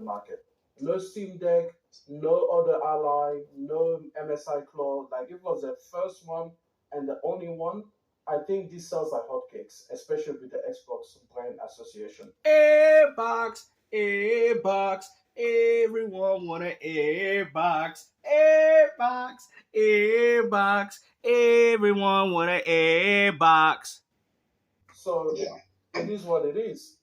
the market. No Steam Deck, no other ally, no MSI Claw. Like it was the first one and the only one. I think this sells like hotcakes, especially with the Xbox brand association. Airbox, Airbox, everyone want an Airbox, Airbox, Airbox, everyone want an Airbox. So Yeah. it is what it is.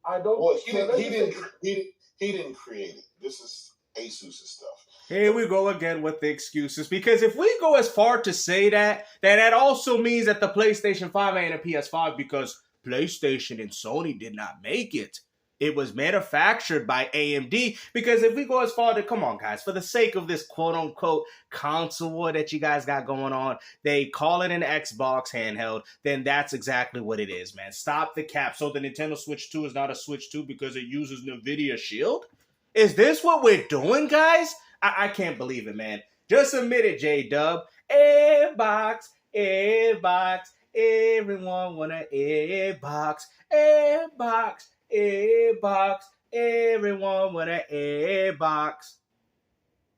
I don't. Well, so he didn't create it. This is Asus's stuff. Here we go again with the excuses. Because if we go as far to say that, then that also means that the PlayStation 5 ain't a PS5 because PlayStation and Sony did not make it. It was manufactured by AMD. Because if we go as far to, come on guys, for the sake of this quote-unquote console war that you guys got going on, they call it an Xbox handheld, then that's exactly what it is, man. Stop the cap. So the Nintendo Switch 2 is not a Switch 2 because it uses NVIDIA Shield? Is this what we're doing, guys? I can't believe it, man. Just admit it, J-Dub. Airbox, Airbox, everyone want an Airbox. Airbox, Airbox, everyone want an Airbox.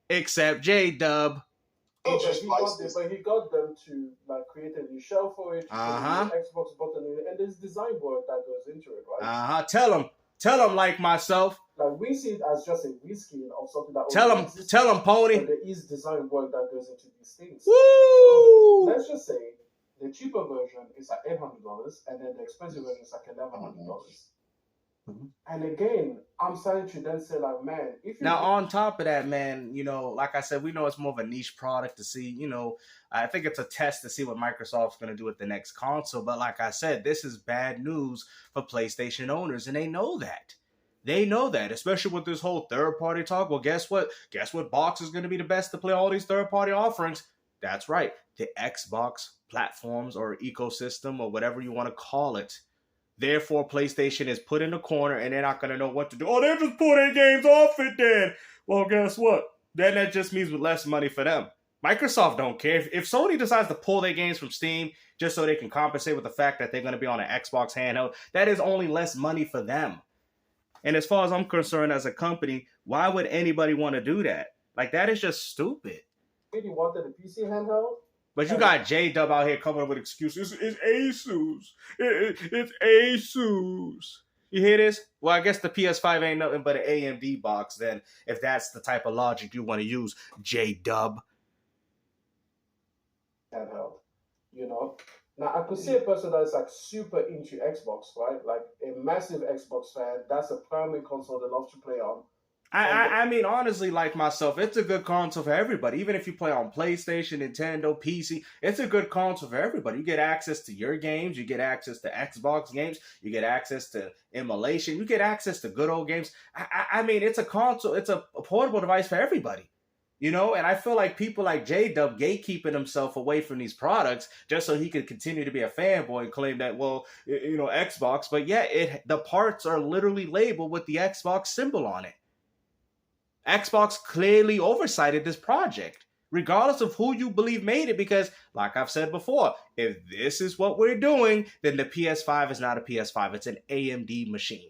Except J-Dub. But he got them to like create a new shell for it, Xbox button, and there's design work that goes into it, right? Tell them like myself. Like we see it as just a reskin of something that. Tell them, Pony. But there is design work that goes into these things. Woo! So let's just say the cheaper version is like $800, and then the expensive version is like $1,100. Mm-hmm. And again, I'm starting to then say, like, man, if you now on top of that, man, you know, like I said, we know it's more of a niche product to see. You know, I think it's a test to see what Microsoft's going to do with the next console. But like I said, this is bad news for PlayStation owners, and they know that. They know that, especially with this whole third-party talk. Well, guess what? Guess what box is going to be the best to play all these third-party offerings? That's right, the Xbox platforms or ecosystem or whatever you want to call it. Therefore, PlayStation is put in the corner and they're not going to know what to do. Oh, they'll just pull their games off it then. Well, guess what? Then that just means with less money for them. Microsoft don't care. If Sony decides to pull their games from Steam just so they can compensate with the fact that they're going to be on an Xbox handheld, that is only less money for them. And as far as I'm concerned as a company, why would anybody want to do that? Like, that is just stupid. Really wanted a PC handheld? But you got J-Dub out here coming up with excuses. It's Asus. It's Asus. You hear this? Well, I guess the PS5 ain't nothing but an AMD box then, if that's the type of logic you want to use, J-Dub. Handheld, you know? Now, I could see a person that's like super into Xbox, right? Like a massive Xbox fan. That's a primary console they love to play on. I mean, honestly, like myself, it's a good console for everybody. Even if you play on PlayStation, Nintendo, PC, it's a good console for everybody. You get access to your games. You get access to Xbox games. You get access to emulation. You get access to good old games. I mean, it's a console. It's a portable device for everybody. You know, and I feel like people like J-Dub gatekeeping himself away from these products just so he could continue to be a fanboy and claim that, well, you know, Xbox. But yeah, the parts are literally labeled with the Xbox symbol on it. Xbox clearly oversighted this project, regardless of who you believe made it, because, like I've said before, if this is what we're doing, then the PS5 is not a PS5. It's an AMD machine.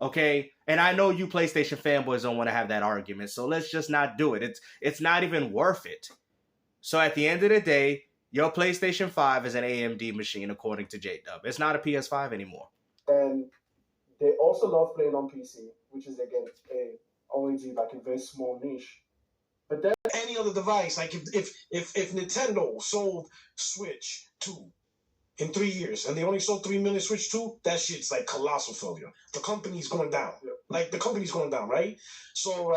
Okay? And I know you PlayStation fanboys don't want to have that argument, so let's just not do it. It's not even worth it. So at the end of the day, your PlayStation 5 is an AMD machine, according to J-Dub. It's not a PS5 anymore. And they also love playing on PC, which is, again, already like a very small niche. But then any other device, like if Nintendo sold Switch 2 in 3 years and they only sold 3 million Switch 2, that shit's like colossal failure. The company's going down. Yeah. Like the company's going down, right? So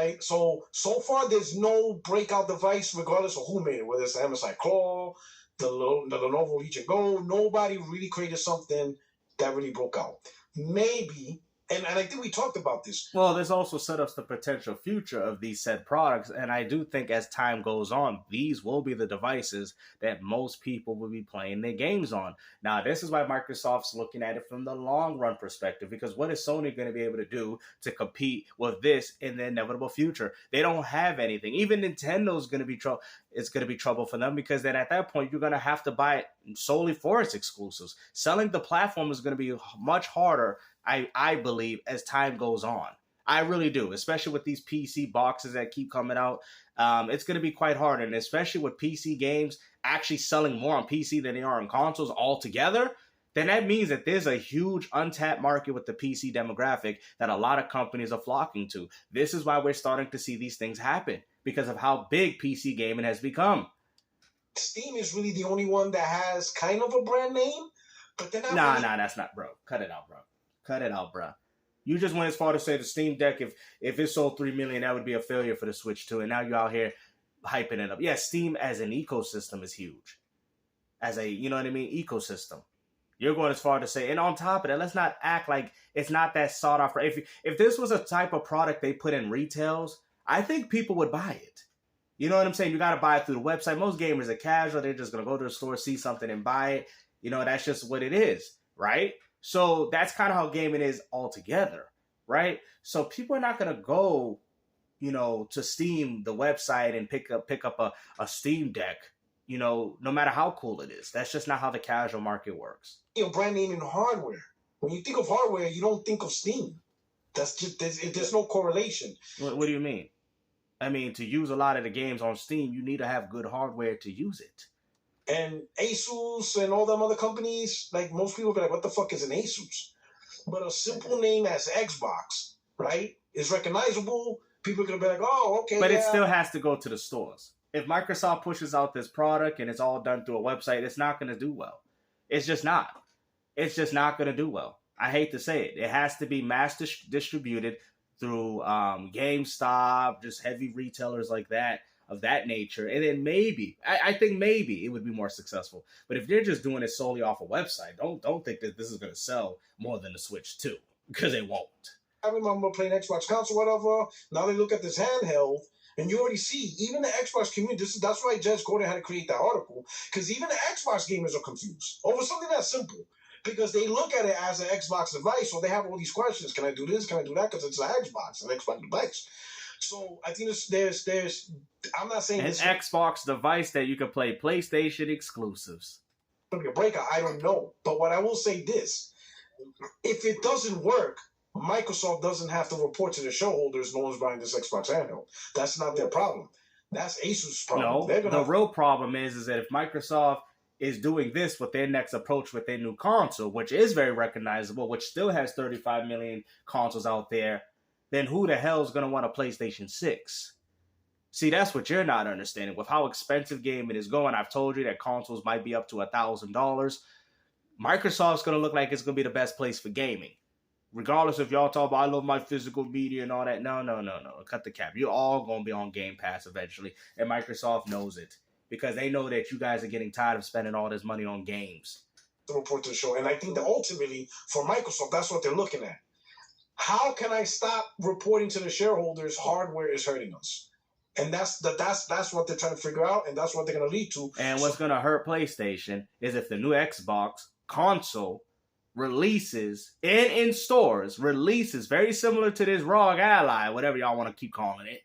far there's no breakout device regardless of who made it, whether it's the MSI Claw, the Lenovo Legion Go. Nobody really created something that really broke out. Maybe. And I think we talked about this. Well, this also set up the potential future of these said products. And I do think as time goes on, these will be the devices that most people will be playing their games on. Now, this is why Microsoft's looking at it from the long run perspective, because what is Sony going to be able to do to compete with this in the inevitable future? They don't have anything. Even Nintendo's going to be trouble. It's going to be trouble for them, because then at that point, you're going to have to buy it solely for its exclusives. Selling the platform is going to be much harder, I believe, as time goes on. I really do, especially with these PC boxes that keep coming out. It's going to be quite hard, and especially with PC games actually selling more on PC than they are on consoles altogether, then that means that there's a huge untapped market with the PC demographic that a lot of companies are flocking to. This is why we're starting to see these things happen, because of how big PC gaming has become. Steam is really the only one that has kind of a brand name, but they're not. Nah, that's not, bro. Cut it out, bro. You just went as far to say the Steam Deck, if it sold 3 million, that would be a failure for the Switch too. And now you're out here hyping it up. Yeah, Steam as an ecosystem is huge. As a, you know what I mean, ecosystem. You're going as far to say, and on top of that, let's not act like it's not that sought after. If this was a type of product they put in retails, I think people would buy it. You know what I'm saying? You got to buy it through the website. Most gamers are casual. They're just going to go to the store, see something, and buy it. You know, that's just what it is, right? So that's kind of how gaming is altogether, right? So people are not going to go, you know, to Steam, the website, and pick up a Steam Deck, you know, no matter how cool it is. That's just not how the casual market works. Your brand name in hardware. When you think of hardware, you don't think of Steam. That's just there's no correlation. What do you mean? I mean, to use a lot of the games on Steam, you need to have good hardware to use it. And Asus and all them other companies, like most people be like, what the fuck is an Asus? But a simple name as Xbox, right, is recognizable. People are going to be like, oh, okay. But it still has to go to the stores. If Microsoft pushes out this product and it's all done through a website, it's not going to do well. It's just not. It's just not going to do well. I hate to say it. It has to be mass distributed through GameStop, just heavy retailers like that, of that nature. And then maybe, I think maybe it would be more successful. But if they're just doing it solely off a website, don't think that this is going to sell more than the Switch 2, because it won't. I remember playing Xbox console, whatever. Now they look at this handheld, and you already see, even the Xbox community, that's why Jez Gordon had to create that article, because even the Xbox gamers are confused over something that's simple. Because they look at it as an Xbox device, so they have all these questions. Can I do this? Can I do that? Because it's an Xbox device. So I think there's I'm not saying an Xbox device that you can play PlayStation exclusives. It'll be a breakout. I don't know. But what I will say this, if it doesn't work, Microsoft doesn't have to report to the shareholders no one's buying this Xbox handheld. That's not their problem. That's Asus' problem. No, the real problem is that if Microsoft is doing this with their next approach with their new console, which is very recognizable, which still has 35 million consoles out there, then who the hell is going to want a PlayStation 6? See, that's what you're not understanding. With how expensive gaming is going, I've told you that consoles might be up to $1,000. Microsoft's going to look like it's going to be the best place for gaming. Regardless if y'all talk about, I love my physical media and all that. No. Cut the cap. You're all going to be on Game Pass eventually, and Microsoft knows it, because they know that you guys are getting tired of spending all this money on games. To report to the show. And I think that ultimately, for Microsoft, that's what they're looking at. How can I stop reporting to the shareholders hardware is hurting us? And that's what they're trying to figure out, and that's what they're going to lead to. And what's going to hurt PlayStation is if the new Xbox console releases in stores, releases very similar to this ROG Ally, whatever y'all want to keep calling it,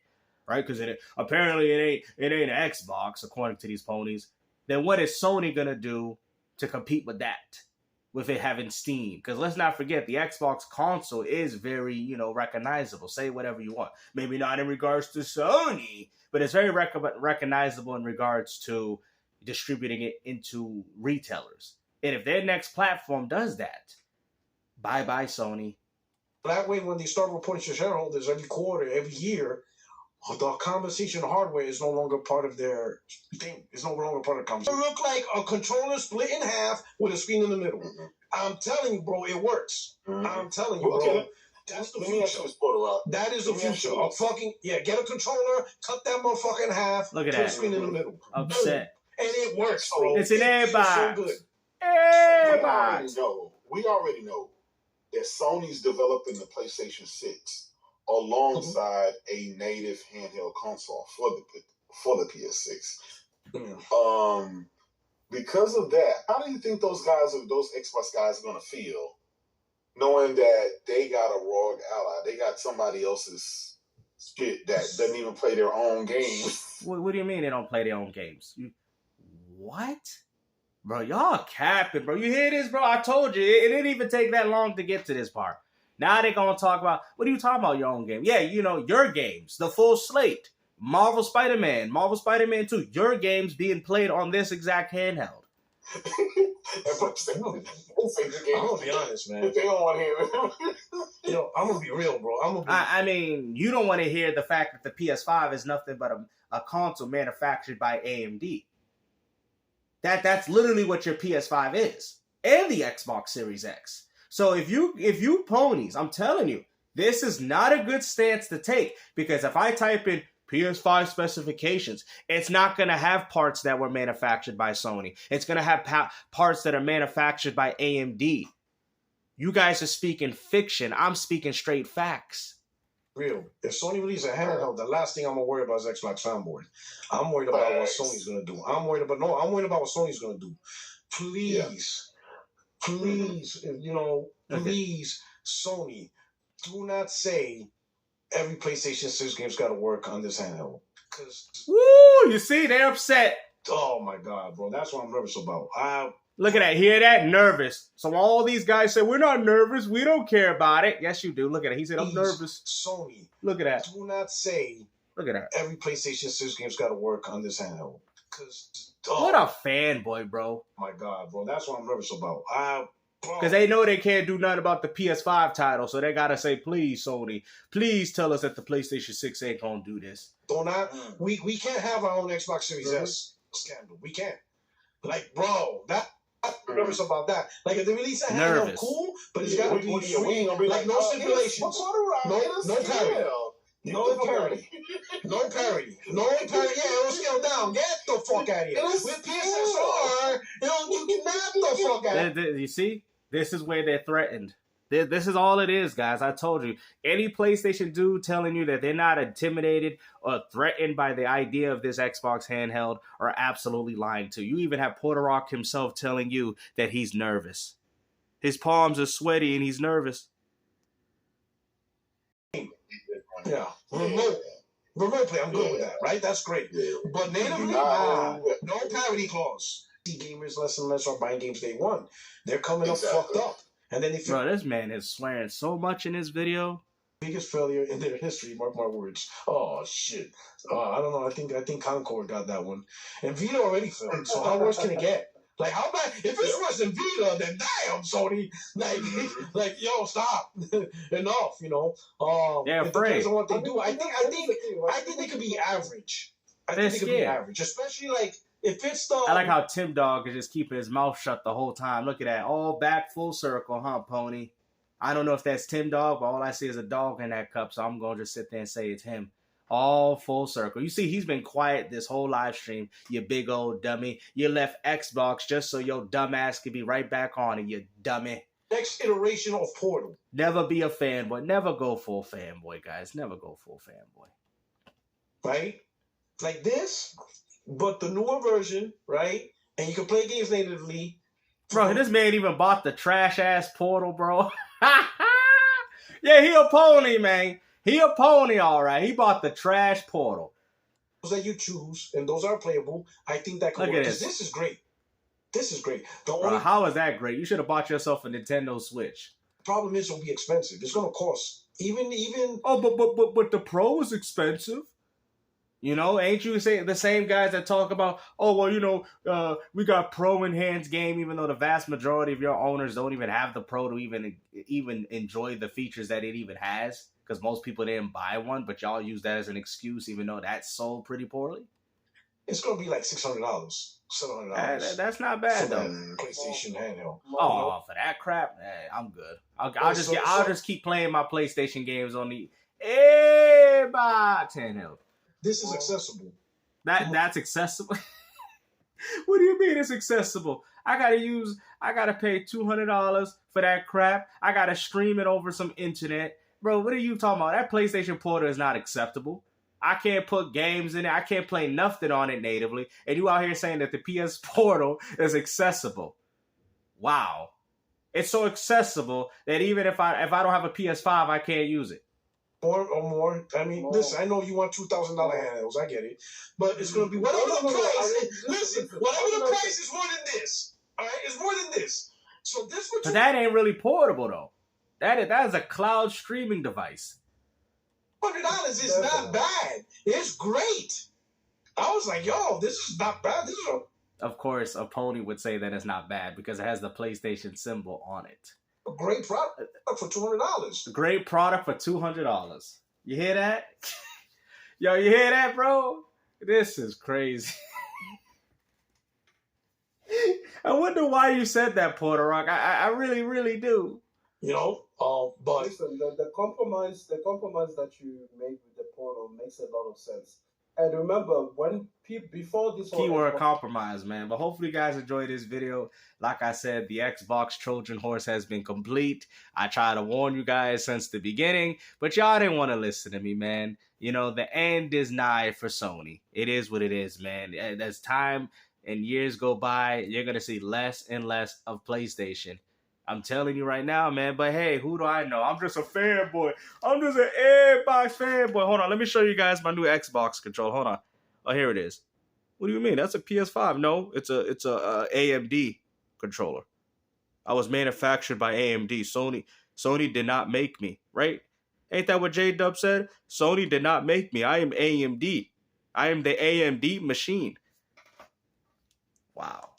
right? Because apparently it ain't an Xbox, according to these ponies. Then what is Sony going to do to compete with that? With it having Steam. Because let's not forget, the Xbox console is very, recognizable. Say whatever you want. Maybe not in regards to Sony, but it's very recognizable in regards to distributing it into retailers. And if their next platform does that, bye-bye, Sony. That way, when they start reporting to shareholders every quarter, every year, the conversation hardware is no longer part of their thing. It's no longer part of the conversation. It look like a controller split in half with a screen in the middle. Mm-hmm. I'm telling you, bro, it works. Mm-hmm. I'm telling you, bro. That's the future. That is the future. Get a controller, cut that motherfucker in half, look at put that. A screen in the middle. Upset. And it works, bro. It's an Xbox. So good. We already know that Sony's developing the PlayStation 6 alongside a native handheld console for the PS6. Mm-hmm. Because of that, how do you think those Xbox guys are going to feel knowing that they got a ROG Ally? They got somebody else's shit that doesn't even play their own games. What do you mean they don't play their own games? What? Bro, y'all capping, bro. You hear this, bro? I told you. It didn't even take that long to get to this part. Now they're going to talk about, what are you talking about, your own game? Yeah, you know, your games, the full slate. Marvel Spider-Man, Marvel Spider-Man 2, your games being played on this exact handheld. I'm gonna be honest, man. They don't want to hear it. Yo, I'm gonna be real, bro. I mean, you don't want to hear the fact that the PS5 is nothing but a console manufactured by AMD. That's literally what your PS5 is, and the Xbox Series X. So if you ponies, I'm telling you, this is not a good stance to take, because if I type in PS5 specifications, it's not going to have parts that were manufactured by Sony. It's going to have parts that are manufactured by AMD. You guys are speaking fiction. I'm speaking straight facts. Real. If Sony releases a handheld, the last thing I'm gonna worry about is Xbox Fanboys. I'm worried about what Sony's gonna do. I'm worried about what Sony's gonna do. Please, please, Sony, do not say every PlayStation 6 game's got to work on this handheld. Woo! You see, they're upset. Oh my God, bro, that's what I'm nervous about. Look at that. Hear that? Nervous. So all these guys say, we're not nervous. We don't care about it. Yes, you do. Look at it. He said, I'm nervous. Sony. Look at that. Do not say. Look at that. Every PlayStation 6 game's got to work on this handheld. What a fanboy, bro. My God, bro. That's what I'm nervous about. Because they know they can't do nothing about the PS5 title, so they got to say, please, Sony, please tell us that the PlayStation 6 ain't going to do this. We can't have our own Xbox Series S scandal. We can't. Like, bro, I'm nervous about that. Like, if they release a handheld, cool, but it's got to be free. Like, no stipulations. No parity. No parity. No parity. No parity. Yeah, it'll scale down. Get the fuck out of here. With PSSR, you get the fuck out of here. You see? This is where they're threatened. This is all it is, guys. I told you. Any PlayStation dude telling you that they're not intimidated or threatened by the idea of this Xbox handheld are absolutely lying to you. You even have Puerto himself telling you that he's nervous. His palms are sweaty and he's nervous. Yeah. Remote play, I'm good with that, right? That's great. But natively, no parity clause. Gamers less and less are buying games day one. They're coming up fucked up. And then they Bro, this man is swearing so much in this video. Biggest failure in their history, mark my words. Oh shit. I don't know. I think Concord got that one. And Vita already failed. So how worse can it get? Like, how bad? If it's worse than Vita, then damn, Sony. Like, yo, stop. Enough, you know. They're it afraid. depends on what they do. I think they could be average. I think they could be average, especially like if it's the. I like how Tim Dog is just keeping his mouth shut the whole time. Look at that, all back full circle, huh, Pony? I don't know if that's Tim Dog, but all I see is a dog in that cup, so I'm gonna just sit there and say it's him. All full circle. You see, he's been quiet this whole live stream, you big old dummy. You left Xbox just so your dumb ass could be right back on it, you dummy. Next iteration of Portal. Never be a fanboy. Never go full fanboy, guys. Never go full fanboy. Right? Like this, but the newer version, right? And you can play games natively. Bro, this man even bought the trash-ass Portal, bro. Yeah, he a pony, man. He a pony, all right. He bought the trash Portal. Those that you choose, and those are playable. I think that could work. Because this is great. This is great. Bro, how is that great? You should have bought yourself a Nintendo Switch. Problem is, it'll be expensive. It's gonna cost even. Oh, but the Pro is expensive. You know, ain't you the same guys that talk about, oh, well, you know, we got Pro enhanced game, even though the vast majority of your owners don't even have the Pro to even enjoy the features that it even has, because most people didn't buy one, but y'all use that as an excuse, even though that's sold pretty poorly. It's gonna be like $600, $700. That's not bad though. PlayStation handheld. Oh, for that crap, I'm good. I'll just keep playing my PlayStation games on the Xbox handheld. This is accessible. That's accessible. What do you mean it's accessible? I gotta pay $200 for that crap. I gotta stream it over some internet. Bro, what are you talking about? That PlayStation Portal is not acceptable. I can't put games in it. I can't play nothing on it natively. And you out here saying that the PS Portal is accessible. Wow. It's so accessible that even if I don't have a PS5, I can't use it. More. I mean, listen, I know you want $2,000 handhelds. I get it. But it's going to be whatever the price. Listen, whatever the price is more than this. All right? It's more than this. So this would. But that ain't really portable, though. That is a cloud streaming device. $100 is not bad. It's great. I was like, yo, this is not bad. This is Of course, a pony would say that it's not bad because it has the PlayStation symbol on it. a great product for $200. Great product for $200. You hear that? Yo, you hear that, bro? This is crazy. I wonder why you said that, Puerto Rock. I really, really do. You know, but listen, the compromise that you made with the Portal makes a lot of sense. And remember, when before this whole Keyword compromise, man. But hopefully you guys enjoyed this video. Like I said, the Xbox Trojan horse has been complete. I tried to warn you guys since the beginning, but y'all didn't want to listen to me, man. You know, the end is nigh for Sony. It is what it is, man. As time and years go by, you're going to see less and less of PlayStation. I'm telling you right now, man. But hey, who do I know? I'm just a fanboy. I'm just an Xbox fanboy. Hold on, let me show you guys my new Xbox controller. Hold on. Oh, here it is. What do you mean? That's a PS5. No, it's a AMD controller. I was manufactured by AMD. Sony did not make me, right? Ain't that what J-Dub said? Sony did not make me. I am AMD. I am the AMD machine. Wow.